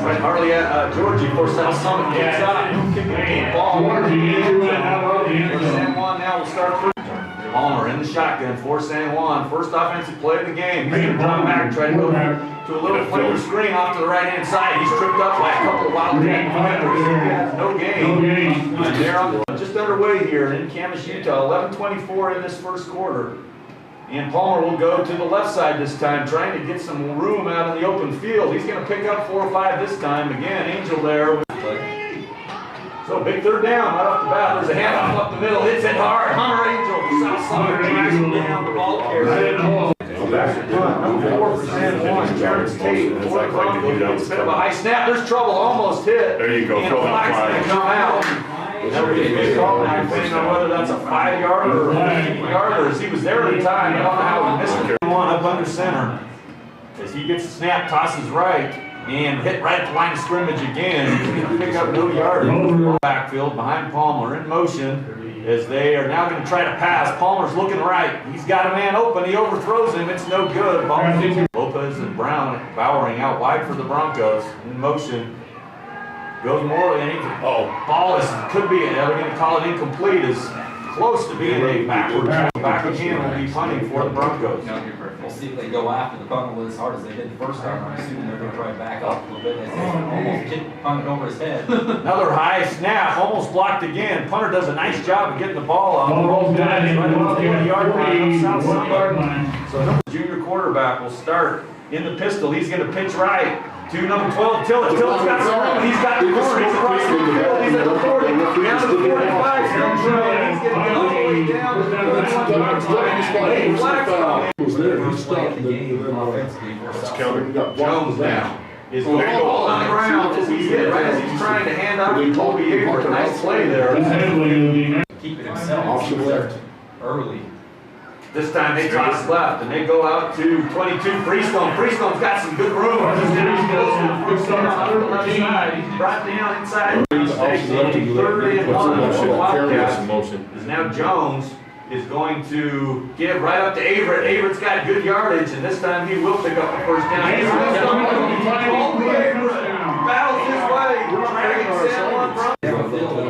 Harley Georgie for South Summit kicks up. Kicking the ball. San Juan now will start first. Palmer in the shotgun for San Juan. First offensive play of the game. He's going to drop back and try to go to a little flavor screen off to the right-hand side. He's tripped up by a couple of Wildcat defenders. No gain. And they're just underway here in Camas, Utah. 11:24 in this first quarter. And Palmer will go to the left side this time, trying to get some room out in the open field. He's going to pick up 4 or 5 this time. Again, Angel there. So big third down right off the bat. There's a handoff up the middle. Hits it hard. Hunter Angel from South Summit tracks him down. The ball carries. Back to punt. Number 4 for San Juan. Terrence Tate. For the Broncos. Bit of a high snap. There's trouble. Almost hit. There you go. And the flag's going to come out. Never get a big call now, depending on whether that's a 5-yarder or a 50-yarder. As he was there at the time, I don't know how he missed it. One up under center. As he gets the snap, tosses right, and hit right at the line of scrimmage again. He's going to pick up no yardage. Backfield behind Palmer in motion as they are now going to try to pass. Palmer's looking right. He's got a man open. He overthrows him. It's no good. Lopez and Brown bowering out wide for the Broncos in motion. Goes more than anything. Ball could be, they're going to call it incomplete, is close to being a backward. Back again will be punting for the Broncos. We'll see if they go after the punt as hard as they did the first time. I'm assuming they're going to try back up a little bit as they almost kick punt over his head. Another high snap, almost blocked again. Punter does a nice job of getting the ball off. Rolls down right at the 20-yard line, South Summit. So number junior quarterback will start in the pistol. He's going to pitch right to number 12, Tillett. Tillett's got some room. He's got the corner. He's across the field. He's at the 40. Down to the 45. He's going to get all the way down to the Jones now is going to ball on the ground as he's hit, right as he's trying to hand off to Colby Abrams. Nice play there. Keep it himself early. This time they toss left and they go out to 22 Freestone. Freestone's got some good room. He's brought down inside. Third and 1 for Wildcats. Is now Jones is going to give right up to Averett. Averett's got good yardage, and this time he will pick up the first down. Battles his way.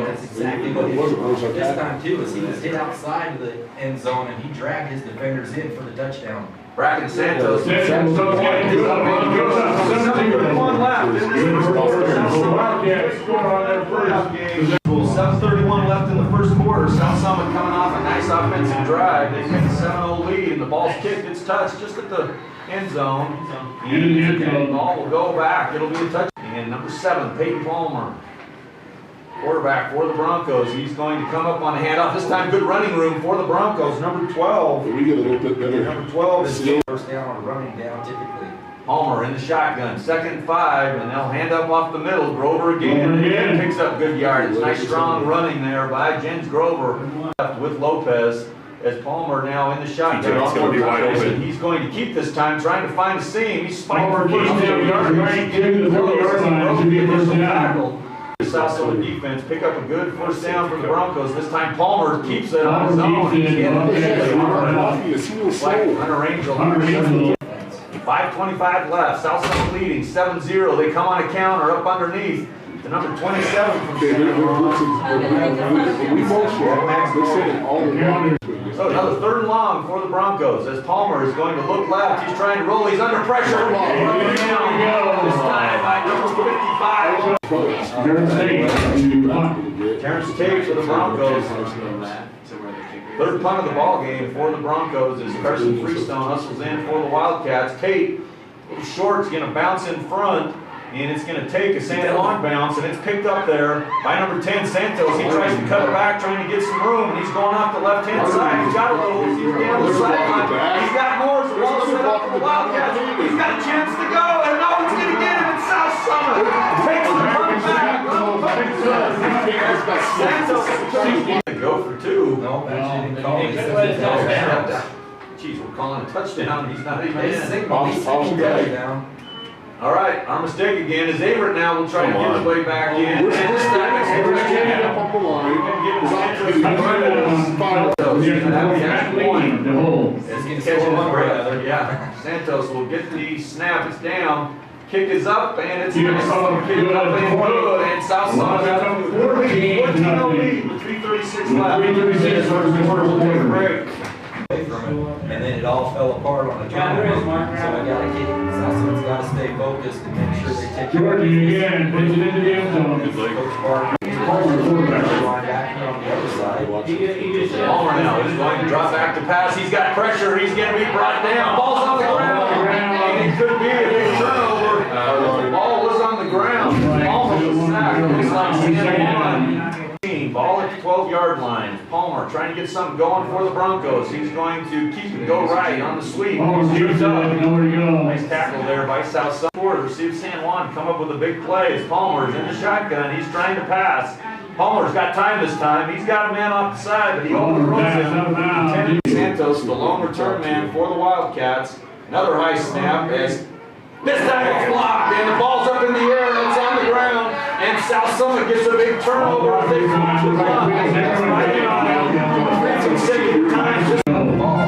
That's exactly what he did this time too, as he was hit outside of the end zone and he dragged his defenders in for the touchdown. Bracken Santos. 7:31 left in this first quarter. 7:31 left in the first quarter. South Summit coming off a nice offensive drive. They take a 7-0 lead, and the ball's kicked. It's touched just at the end zone. And the ball will go back. It'll be a touch. And number 7, Peyton Palmer, quarterback for the Broncos. He's going to come up on a handoff. This time, good running room for the Broncos. Number 12. We get a little bit better. Number 12 is First down on a running down typically. Palmer in the shotgun, 2nd and 5, and they'll hand up off the middle. Grover again, and picks up good yardage. Nice strong running there by Jens Grover left with Lopez. As Palmer now in the shotgun. He's going to be wide open. He's going to keep this time, trying to find a seam. He's spiking for Palmer first down yardage. right to the 40-yard line. Should be a first down. South Summit defense pick up a good first down for the Broncos. This time Palmer keeps it on his own. He's getting Hunter Angel. 5:25 left. South Summit leading 7-0. They come on a counter up underneath. The number 27 from So another 3rd and long for the Broncos as Palmer is going to look left. He's trying to roll. He's under pressure. This time by number 55. Terrence Tate for the Broncos. 3rd punt of the ball game for the Broncos as Carson Freestone hustles in for the Wildcats. Tate, a little short, is going to bounce in front. And it's going to take a San Juan bounce, and it's picked up there by number 10, Santos. He tries to cut it back, trying to get some room, and he's going off the left-hand side. He's got a little, he's down the sideline. He's got more, so ball set up for the Wildcats. He's got a chance to go, and no one's going to get him. It's South Summit. Takes the punt back. Santos go for 2. No, actually didn't call it. Jeez, we're calling a touchdown. He's not even in. Touchdown. All right, our mistake again is Averett now will try to get his way back in. And this time it's Averett up the line. Yeah, Santos will get the snap. It's down. Kick is up, and it's Yeah, nice. Kick is up and good, and South Summit has a 14-0 lead with 3:36 left. 3:36 first quarter. We'll take a break. Away from it, and then it all fell apart on the turnover. So I gotta get, South Summit's gotta stay focused and make sure they take care of Jordan again, pitch it into the end zone. Coach Parker. Palmer, quarterback. Linebacker on the other side. Palmer now is going to drop back to pass. He's got pressure. He's going to be brought down. Ball's on the ground. And it could be a big turnover. The ball was on the ground. Palmer was sacked. Looks like San Juan. Ball at the 12-yard line. Palmer trying to get something going for the Broncos. He's going to keep it go right on the sweep. Palmer keeps up. Nowhere to go. Nice tackle there by South Summit. Receive San Juan come up with a big play as Palmer's in the shotgun. He's trying to pass. Palmer's got time this time. He's got a man off the side, but he overthrows him. Santos, the lone return man for the Wildcats. Another high snap as this time it's blocked and the ball's up in the air. It's on the ground and South Summit gets a big turnover. They come to the block. Right in on him. Consecutive times just on the ball.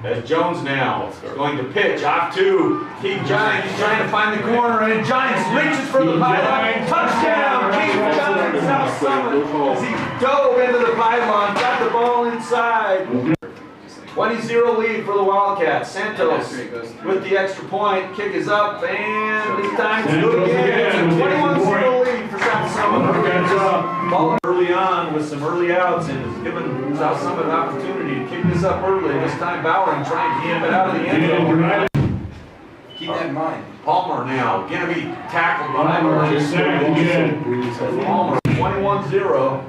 As Jones now is going to pitch off to Keith Giants. He's trying to find the corner, and Giants reaches for the pylon. Touchdown, Keith Giants, South Summit. As he dove into the pylon, got the ball inside. 20-0 lead for the Wildcats. Santos with the extra point. Kick is up, and this time it's good again. It's a 21-0 lead for South Summit. Ball early on with some early outs and has given South Summit an opportunity to kick this up early. This time Bowering trying to get it out of the end zone. Keep that in mind. Palmer now going to be tackled by Palmer. 21-0.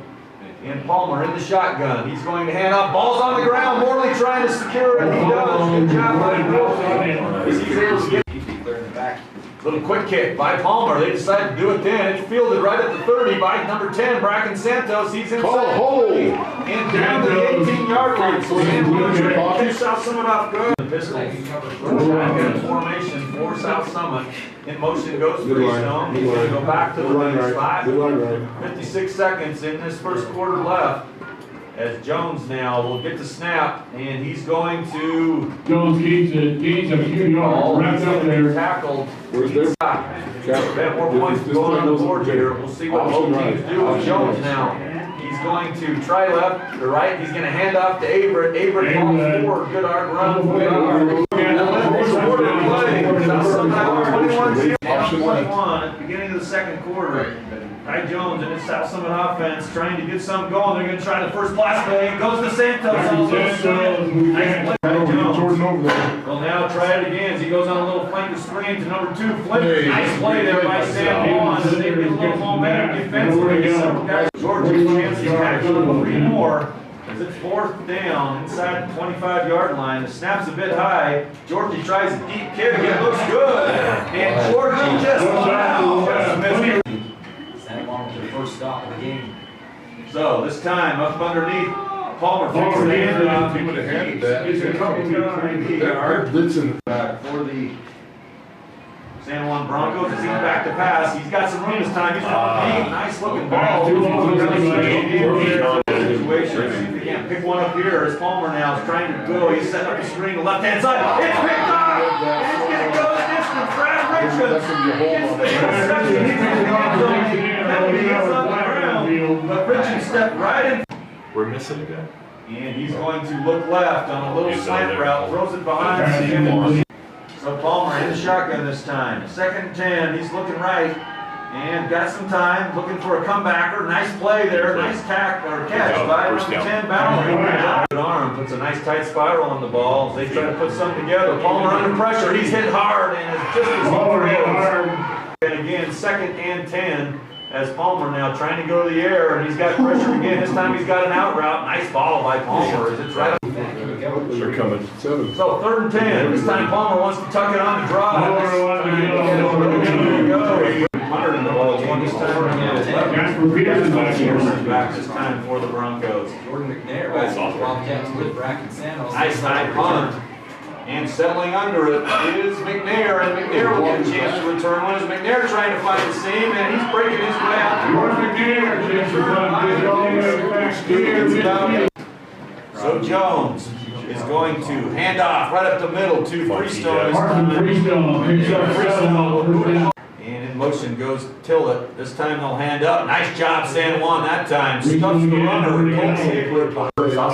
And Palmer in the shotgun. He's going to hand off. Ball's on the ground. Morley trying to secure it. He does. Good job by Morley. He's able to get Clearing the back. little quick kick by Palmer. They decided to do it then. It's fielded right at the 30 by number 10, Bracken Santos. He's inside the 30 and down to the 18-yard line. So Santos trying to catch South Summit off good. The pistol. Shotgun formation for South Summit. In motion goes Freestone. He's going to go back to the running spot. 56 seconds in this first quarter left. As Jones now will get the snap, and he's going to. Jones keeps it, gains a few yards, wrapped up there. Tackled. Got more points going on the board here. We'll see what both teams do with Jones now. He's going to try left or right. He's going to hand off to Averett. Averett calls forward. Good hard run. Good hard. Somehow 21-0 at the beginning of the second quarter. Ty Jones and his South Summit offense trying to get something going. They're going to try the first blast play. It goes to Santos. Nice play by Jones. Well, now try it again as he goes on a little flanker screen to number 2, Flint. Nice play there by San Juan. They get a little momentum defensively. Several guys. Georgia's chance to catch a little 3 more. As it's 4th down inside the 25-yard line. The snap's a bit high. Georgie tries a deep kick. It looks good. And Georgie just missed. San Juan with their first stop of the game. So this time up underneath, Palmer takes the handoff. He would have handed that. He's a couple That blitz in the back. for the San Juan Broncos as he's back to pass. He's got some room this time. He's got a nice looking ball. Situation. See if he can't pick one up here as Palmer now is trying to go. He's setting up the screen to the left-hand side. It's picked up! It's going to go the distance. Brad Richards gets the interception. He's in the end zone. He gets on the ground. But Richards stepped right in. We're missing a guy. And he's going to look left on a little slant route. Throws it behind. So Palmer in the shotgun this time. 2nd and 10. He's looking right. And got some time, looking for a comebacker. Nice play there, nice catch by number 10, Bowering. Good arm, puts a nice tight spiral on the ball. They try to put something together. Palmer under pressure, he's hit hard, and it's just as he And again, 2nd and 10, as Palmer now trying to go to the air, and he's got pressure again. This time he's got an out route. Nice ball by Palmer, as it's right up. They're coming. 7. So 3rd and 10, this time Palmer wants to tuck it on the draw. Hunter in the ball, this time back this time for the Broncos. Jordan McNair, Wildcats with Bracken Santos. Nice high punt. And settling under it is McNair, and McNair will get a chance to return one. As McNair trying to find the seam, and he's breaking his way out. So Jones is going to hand off right up the middle to Freestone. Martin Freestone picks up seven. And in motion goes Tillett. This time they'll hand up. Nice job, San Juan that time. Stuffs the runner.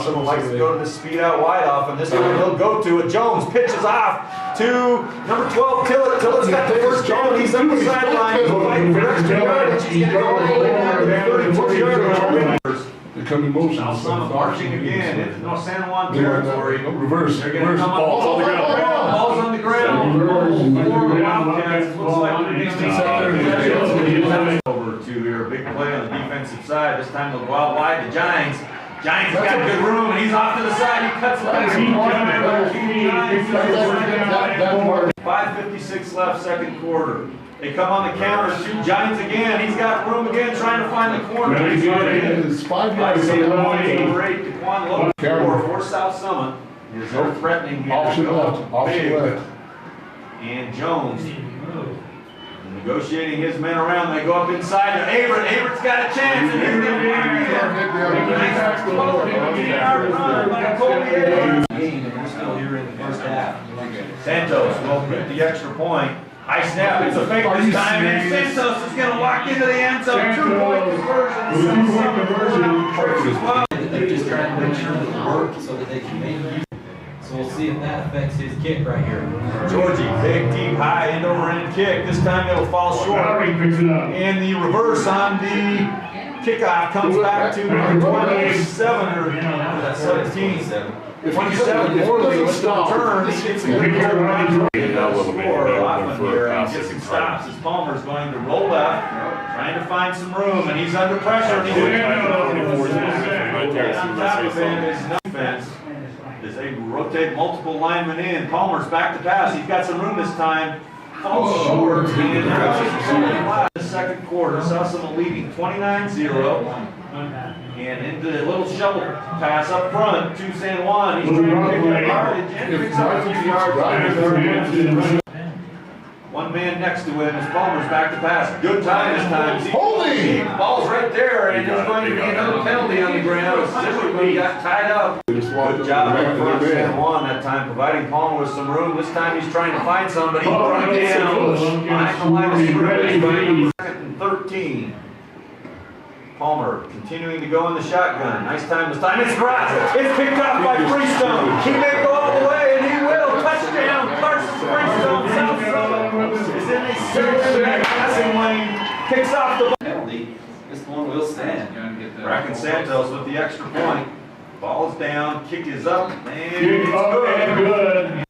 Someone likes to go to the speed out wide off, and this time he'll go to it. Jones pitches off to number 12, Tillett. Tillett's got the first down. He's up the sideline. He's fighting for extra yardage. He's going to go all the way down to the 34-yard line. They come in motion. Now some marching again into San Juan territory. Reverse. They're going to come up. Balls on the ground. Balls on the ground. Four Wildcats. Looks like they're going over to your big play on the defensive side. This time they'll go out wide. The Giants. Giants got good room, and he's off to the side. He cuts it back. 5:56 left, second quarter. They come on the counter, shoot Giants again. He's got room again, trying to find the corner. It's 5 yards. Over 8, Daquan Lowe for South Summit. They're threatening here. Option left. Option left. And Jones negotiating his men around. They go up inside to Averett. Averett's got a chance, and he's going to Game, and we're still here in the first half. Santos will get the extra point. High snap, it's a fake this time, and Santos is going to walk into the end zone. 2-point conversion. They're just trying to make sure that it works so that they can make use. So we'll see if that affects his kick right here. Georgie, big, deep, high, end over end kick. This time it'll fall short. And the reverse on the kickoff comes back to number 27 or that's 17. 27 Morley with the return. He gets a good score often here and gets some stops as Palmer's going to roll left, trying to find some room, and he's under pressure. And he's on top of him is no defense. As they rotate multiple linemen in, Palmer's back to pass. He's got some room this time. Falls short. And the second quarter, South Summit leading 29-0. And into the little shovel pass up front to San Juan. He's trying to pick up yardage and picks up a few yards. One man next to him as Palmer's back to pass. Good time this time. Holy! Ball's right there, and there's going to be another penalty on the ground. Zipperly got tied up. Good job up front, San Juan that time, providing Palmer with some room. This time he's trying to find somebody. Brought down behind the line of scrimmage. Second and 13. Palmer continuing to go in the shotgun. Nice time this time. It's grass. It's picked up by Freestone. He may go all the way, and he will. Touchdown. Carson Freestone. South Summit is in a six-back passing lane. Picks off the Penalty. This one will stand. Bracken Santos with the extra point. Ball's down. Kick is up. And it's good.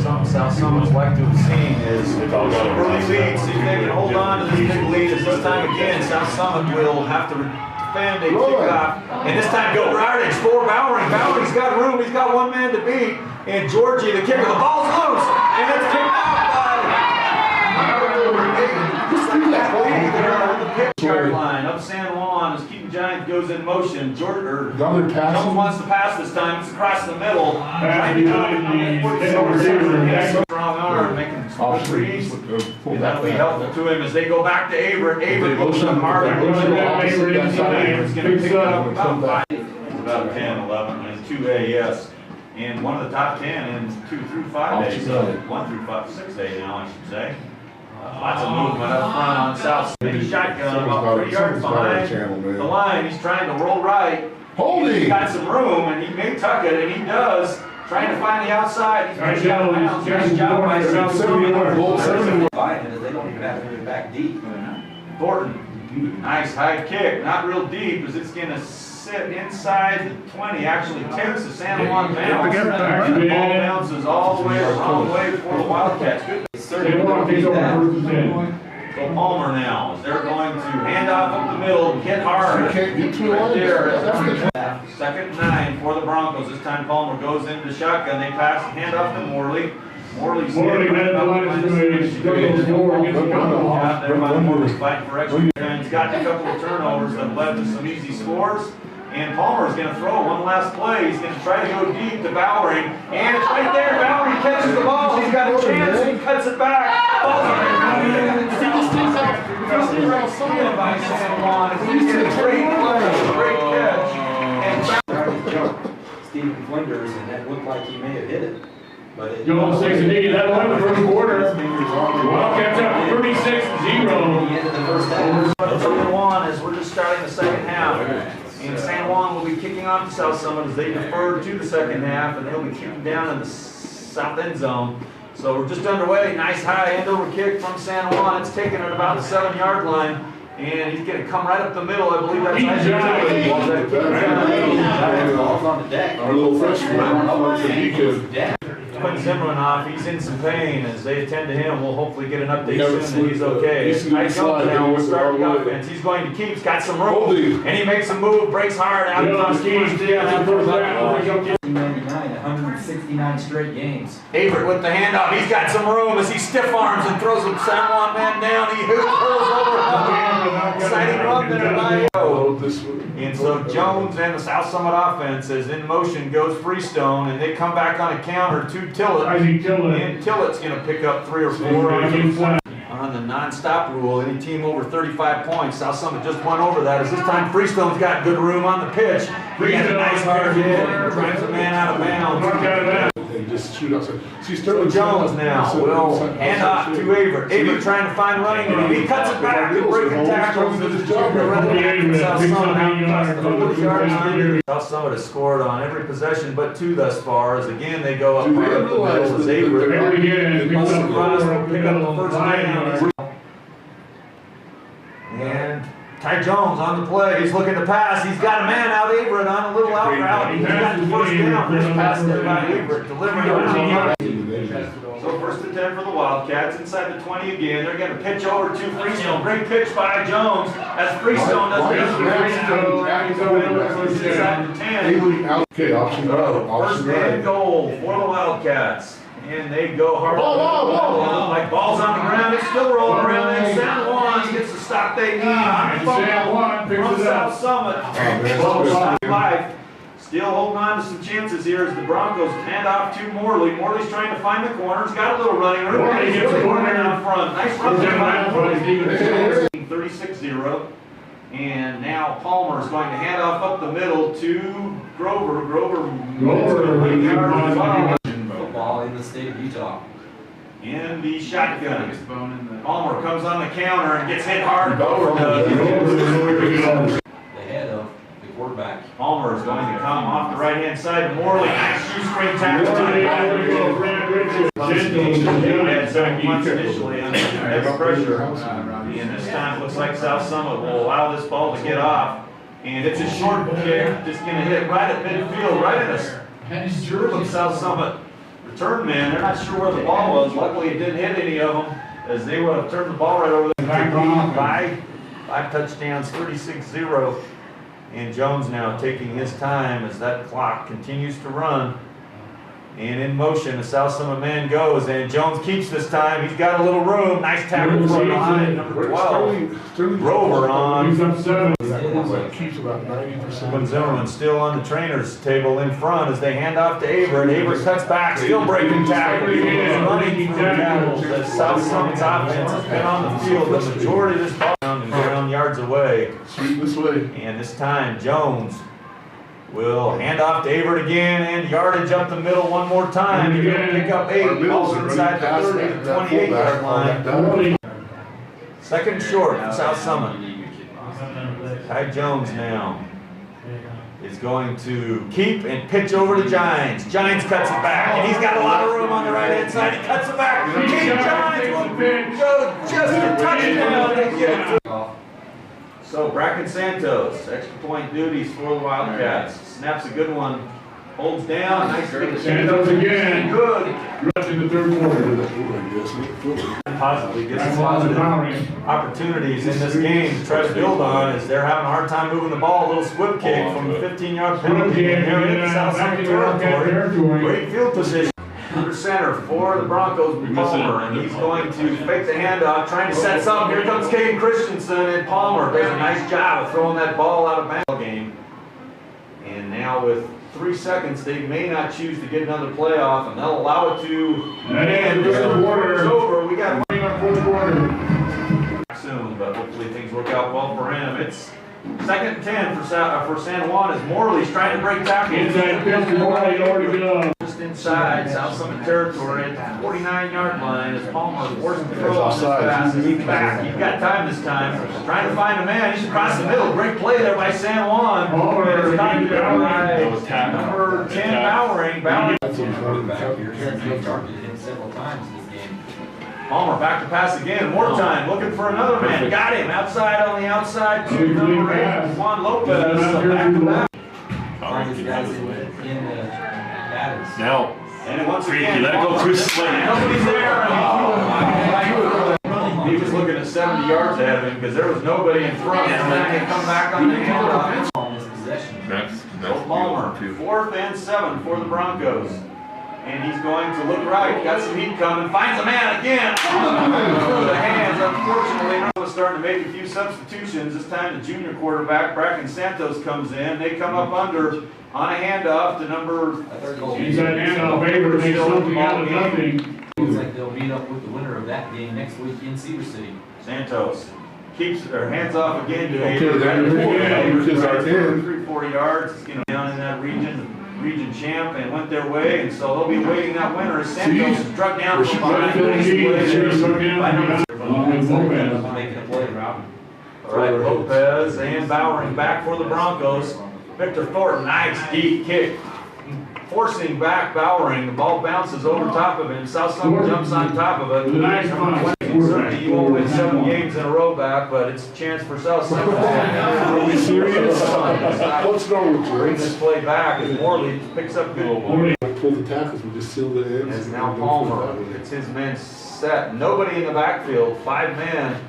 Something South Summit's like to have seen is early lead. See if they can hold on to this big lead. As this time again, South Summit will have to defend a kickoff. And this time go yardage for Bowering. Bowering's got room. He's got one man to beat. And Georgie, the kicker, the ball's loose. And it's kicked out by the pick line up San Juan as Keaton Giants goes in motion. Jones wants to pass this time. It's across the middle. Strong arm making some threes. And that'll be helpful to him as they go back to Averett. Averett goes to Harvey. Averett's going to pick up about 10, 11, and 2A, yes. And one of the top 10 in 2 through 5A, so 1 through 6A now, I should say. Lots of movement up front on South City. Shotgun about 3 yards behind the line. He's trying to roll right. He's got some room, and he may tuck it, and he does. Trying to find the outside. He's nice job by South City. They don't even have to get back deep. Thornton, nice high kick. Not real deep, as it's going to sit inside the 20. Actually tips the San Juan bounce. And the ball bounces all the way around the way for the Wildcats. Good. So Palmer now, as they're going to hand off up the middle, hit hard. Right there. Second and 9 for the Broncos. This time Palmer goes into the shotgun. They pass the hand off to Morley. Morley's fighting for extra. He's got a couple of turnovers that led to some easy scores. And Palmer's going to throw one last play. He's going to try to go deep to Bowering. And it's right there. Bowering catches the ball. He's got a chance. He cuts it back. By San Juan. He's a great play. Great catch. And Stephen Flinders, and that looked like he may have hit it. But it. Jones takes a knee, that won the first quarter. His fingers on the- Wildcats up At 36-0. the end of the first half. That's what we want as we're just starting the second half. And San Juan will be kicking off the South Summit as they defer to the second half, and they'll be kicking down in the south end zone. So we're just underway. Nice high end over kick from San Juan. It's taken at about the 7-yard line, and he's going to come right up the middle. I believe that's Ball's on the deck. Our little freshman, the beacon. Quinn Zimmerman, he's in some pain. As they attend to him, we'll hopefully get an update Yeah, soon that he's okay. he's Ty Jones now will start the slide. offense. He's going to keep. He's got some room, Holding. and he makes a move, breaks hard out Jones of the keeps first down down. the first down. 169 straight games. Averett with the handoff. He's got some room as he stiff arms and throws a San Juan man down. He hurls over. Exciting run there by Oh, this one. And so Jones and the South Summit offense is in motion, goes Freestone, and they come back on a counter to Tillett. Isaac Tillett. And Tillett's going to pick up 3 or 4 on the non-stop rule. Any team over 35 points, South Summit just went over that. As this time Freestone's got good room on the pitch. He has a nice hard hit, drives a man out of bounds. And just shoot outside. See, Sterling Jones now will hand off to Averett. Averett trying to find running, and he cuts it back to breaking tackles. South Summit has scored on every possession but 2 thus far, as again they go up Do they hard up the middle as Averett. Averett again, picks up Will pick up the the first down. And Ty Jones on the play, he's looking to pass, he's got a man out Averett on a little out route, he's got the first down, first pass there by Averett, delivering. So first and 10 for the Wildcats, inside the 20 again, they're gonna pitch over to Freestone, great pitch by Jones, as Freestone does inside the 10. Okay, option right. First Option and right. goal for the Wildcats. And they go hard. Ball. Like balls on the ground, it's still rolling around. And San Juan gets the stop they need. And San Juan picks From it up. South Summit. man, Well, that's stop good. 5. Still holding on to some chances here as the Broncos hand off to Morley. Morley's trying to find the corners, got a little running room. Morley gets the corner out front. Nice run there by Morley. 36-0. And now Palmer is going to hand off up the middle to Grover. Grover. Football in the state of Utah. In the shotgun. Palmer comes on the counter and gets hit hard. Grover The head of the quarterback. Palmer is going to come off the right-hand side. Morley, nice shoestring tackle. Had some punts initially under heavy pressure. And this time it looks like South Summit will allow this ball to get off. And it's a short kick, just going to hit right at midfield, right in the sure of South Summit return man. They're not sure where the ball was. Luckily, it didn't hit any of them, as they would have turned the ball right over there. 5 touchdowns, 36-0. And Jones now taking his time as that clock continues to run. And in motion, the South Summit man goes, and Jones keeps this time. He's got a little room. Nice tackle from behind, number 12. Grover on. He's up 7. That keeps about 90%. Quinn Zimmerman still on the trainer's table in front as they hand off to Averett. Averett cuts back, still breaking tackles. Running through tackles as South Summit's offense has been on the field the majority of this ball and ground yards away. Sweep this way. And this time, Jones will hand off to Averett again, and yardage up the middle one more time. He's going to pick up 8, balls inside the 30 to 28-yard line. Second short for South Summit. Ty Jones now is going to keep and pitch over to Gines. Gines cuts it back, and he's got a lot of room on the right-hand side. He cuts it back. King Gines will go just a touchdown and get it. So Bracken Santos, extra point duties for the Wildcats. Snaps a good one. Holds down. Nice pitch. Santos again. Good. Rush in the third quarter. Possibly gets some positive opportunities in this game to try to build on as they're having a hard time moving the ball. A little squib kick from the 15-yard penalty. And they're in South Summit territory. Great field position. Under center for the Broncos, Palmer, and he's going to fake the handoff, trying to set something. Here comes Caden Christensen, and Palmer does a nice job of throwing that ball out of bounds. Game. And now with 3 seconds, they may not choose to get another playoff, and they'll allow it to. And this quarter's over. We got fourth quarter. soon, but hopefully things work out well for him. It's Second and 10 for San Juan as Morley's trying to break tackles. Inside pitch, Morley, over to go. Just inside South Summit territory at the 49-yard line as Palmer forced the throw on this offside. pass. He's back. He's got time this time. Trying to find a man. He's across the middle. Great play there by San Juan. Palmer, It's not he's there Bowering. by number 10 Bowering. Bowering. Quarterback here, he's targeted him several times this game. Palmer back to pass again. More time. Looking for another man. Got him. Outside on the outside to number 8. Juan Lopez. Back to back. Find these guys in the batters. Now, And once Freaky, again, let it go through Slade. nobody's there. He was looking at 70 yards ahead of him because there was nobody in front. And then they come back on the handoff. On this possession. Next. Palmer, 4th and 7 for the Broncos. And he's going to look right. Got some heat coming. Finds a man again. Through the hands. Unfortunately, they're starting to make a few substitutions. This time the junior quarterback, Bracken Santos, comes in. They come up under on a handoff to number. Inside handoff, Baker makes something out of nothing. Looks like they'll meet up with the winner of that game next week in Cedar City. Santos keeps their hands off again to Okay, Hader. they're because our end. 3-4 yards, down in that region champ, and went their way, and so they'll be awaiting that winner. As Santos is struck down from behind. Making a play, Rob. All right, Lopez and Bowering back for the Broncos. Victor Thornton, nice deep kick. Forcing back Bowering, the ball bounces over top of him. South Summit jumps on top of it. Nice one. Certainly you won't win 7 games in a row back, but it's a chance for South Summit. Are we serious? What's wrong with Bring you? this play back as Morley picks up good. Pull the tackles, we just seal the ends. As now Palmer gets his men set. Nobody in the backfield, 5 men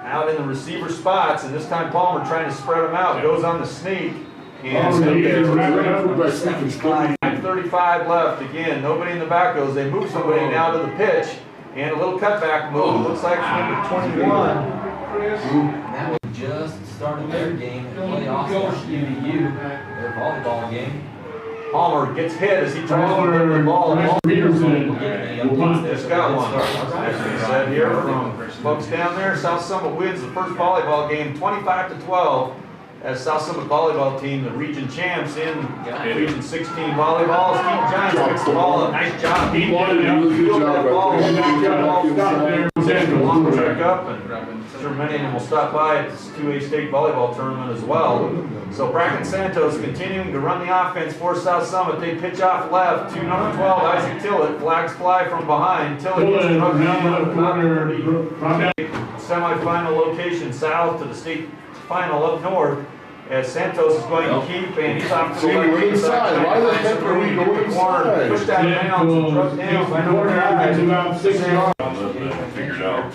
out in the receiver spots, and this time Palmer trying to spread them out. Goes on the sneak. And Palmer, he is wrapping up. By sneaking, spreading. 5:35 left. Again, nobody in the back goes. They move somebody now to the pitch. And a little cutback move. Looks like it's number 21. And that was just started their game at playoffs for UVU, their volleyball game. Palmer gets hit as he tries to win the ball. Peterson. Just got one. As we said here from folks down there, South Summit wins the first volleyball game 25-12. As South Summit volleyball team, the region champs in Region 16 volleyball. Steve Giants picks the ball up. Nice job. He Good job right there. Long check up, and I'm sure many of them will stop by at this 2A state volleyball tournament as well. So Bracken Santos continuing to run the offense for South Summit. They pitch off left to number 12, Isaac Tillett. Flags fly from behind. Tillett gets it up semifinal location south to the state final up north. As Santos is going to keep, and he's off to See, the we're left inside. Why the heck are we going inside? Push that down, truck down, by number 5. About 6 yards. Figured out.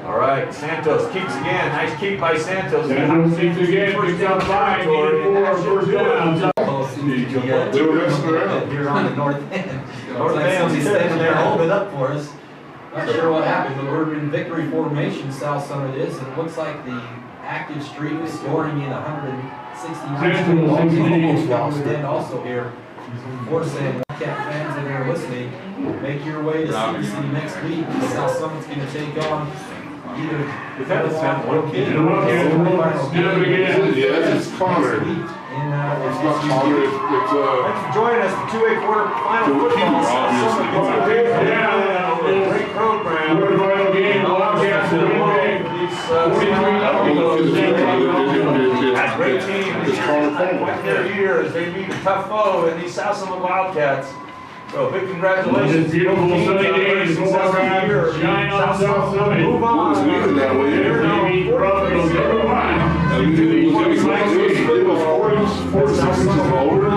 All right, Santos keeps again. Nice keep by Santos. Santos keeps again, picks up 5, first down. They were messing around. Here on the north end. North Like end, somebody's standing there yeah. holding it up for us. Not sure what happened, but we're in victory formation, South Summit is, and it looks like the active streak is scoring in 169 ball games coming in also here. For saying, Cat fans that are listening, make your way to Cedar City next week. South Summit's going to take on either. We've had this happen one kid. Yes, it's Connor. It's not Connor, it's Thanks for joining us for 2A quarterfinal football. South Summit gets a big great program. Quarterfinal game, Wildcats will win. That great team. It's Connor Went their year as they meet a tough foe in these South Summit Wildcats. So big congratulations. This beautiful sunny day, Successful Successful shine on South Summit. Move on. It's moving that way. They beat Providence, everyone. It was 46 lower.